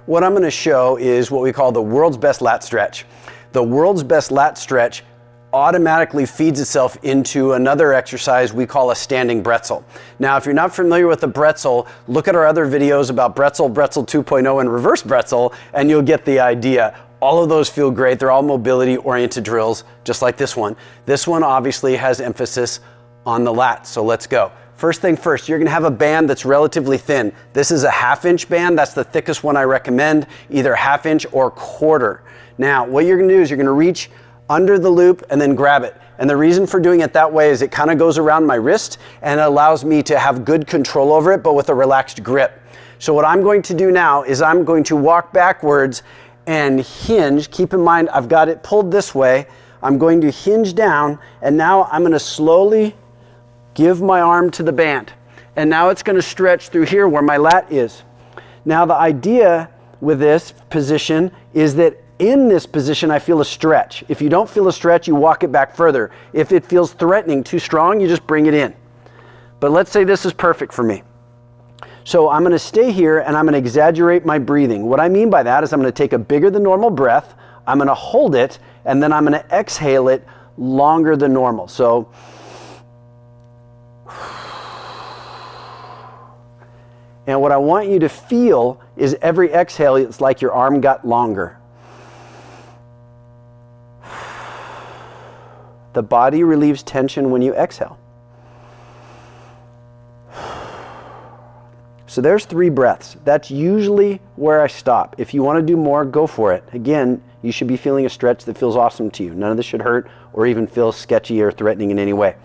what I'm going to show is what we call the world's best lat stretch. The world's best lat stretch automatically feeds itself into another exercise we call a standing Bretzel. Now, if you're not familiar with the Bretzel, look at our other videos about Bretzel, Bretzel 2.0, and reverse Bretzel, and you'll get the idea. All of those feel great. They're all mobility-oriented drills, just like this one. This one obviously has emphasis on the lats, so let's go. First thing first, you're gonna have a band that's relatively thin. This is a 1/2 inch band. That's the thickest one I recommend, either 1/2 inch or 1/4. Now, what you're gonna do is you're gonna reach under the loop and then grab it. And the reason for doing it that way is it kind of goes around my wrist and it allows me to have good control over it, but with a relaxed grip. So what I'm going to do now is I'm going to walk backwards and hinge. Keep in mind, I've got it pulled this way. I'm going to hinge down, and now I'm gonna slowly give my arm to the band. And now it's gonna stretch through here where my lat is. Now the idea with this position is that in this position, I feel a stretch. If you don't feel a stretch, you walk it back further. If it feels threatening, too strong, you just bring it in. But let's say this is perfect for me. So I'm gonna stay here and I'm gonna exaggerate my breathing. What I mean by that is I'm gonna take a bigger than normal breath, I'm gonna hold it, and then I'm gonna exhale it longer than normal. So, and what I want you to feel is every exhale, it's like your arm got longer. The body relieves tension when you exhale. So there's 3 breaths. That's usually where I stop. If you want to do more, go for it. Again, you should be feeling a stretch that feels awesome to you. None of this should hurt or even feel sketchy or threatening in any way.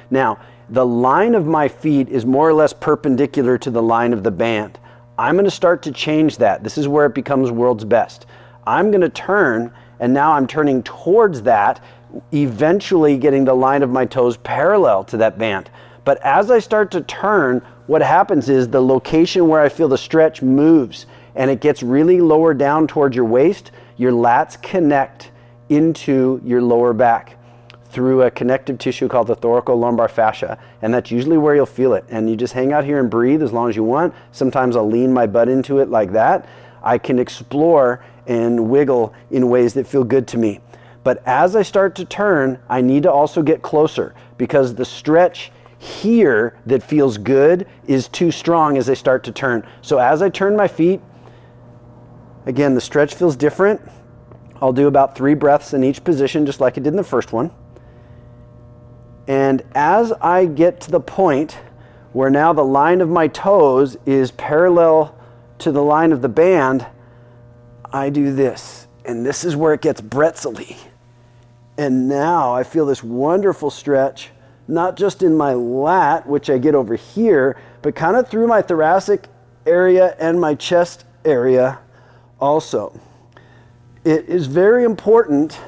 Now, the line of my feet is more or less perpendicular to the line of the band. I'm going to start to change that. This is where it becomes world's best. I'm going to turn, and now I'm turning towards that, eventually getting the line of my toes parallel to that band. But as I start to turn, what happens is the location where I feel the stretch moves and it gets really lower down towards your waist. Your lats connect into your lower back through a connective tissue called the thoracolumbar fascia, and that's usually where you'll feel it. And you just hang out here and breathe as long as you want. Sometimes I'll lean my butt into it like that. I can explore and wiggle in ways that feel good to me. But as I start to turn, I need to also get closer because the stretch here that feels good is too strong as I start to turn. So as I turn my feet, again, the stretch feels different. I'll do about 3 breaths in each position, just like I did in the first one. And as I get to the point where now the line of my toes is parallel to the line of the band, I do this. And this is where it gets Bretzel-y. And now I feel this wonderful stretch, not just in my lat, which I get over here, but kind of through my thoracic area and my chest area also. It is very important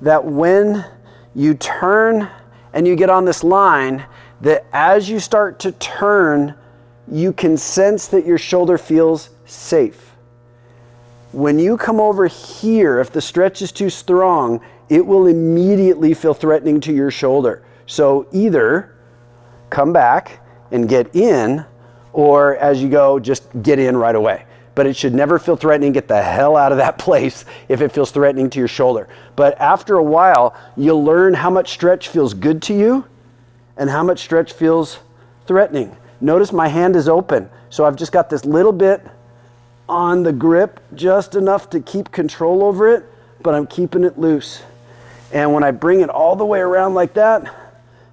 that when you turn and you get on this line, that as you start to turn, you can sense that your shoulder feels safe. When you come over here, if the stretch is too strong, it will immediately feel threatening to your shoulder. So either come back and get in, or as you go, just get in right away. But it should never feel threatening. Get the hell out of that place if it feels threatening to your shoulder. But after a while, you'll learn how much stretch feels good to you and how much stretch feels threatening. Notice my hand is open. So I've just got this little bit on the grip, just enough to keep control over it, but I'm keeping it loose. And when I bring it all the way around like that,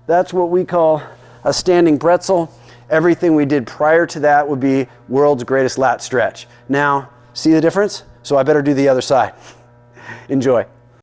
that's what we call a standing Bretzel. Everything we did prior to that would be world's greatest lat stretch. Now, see the difference? So I better do the other side. Enjoy.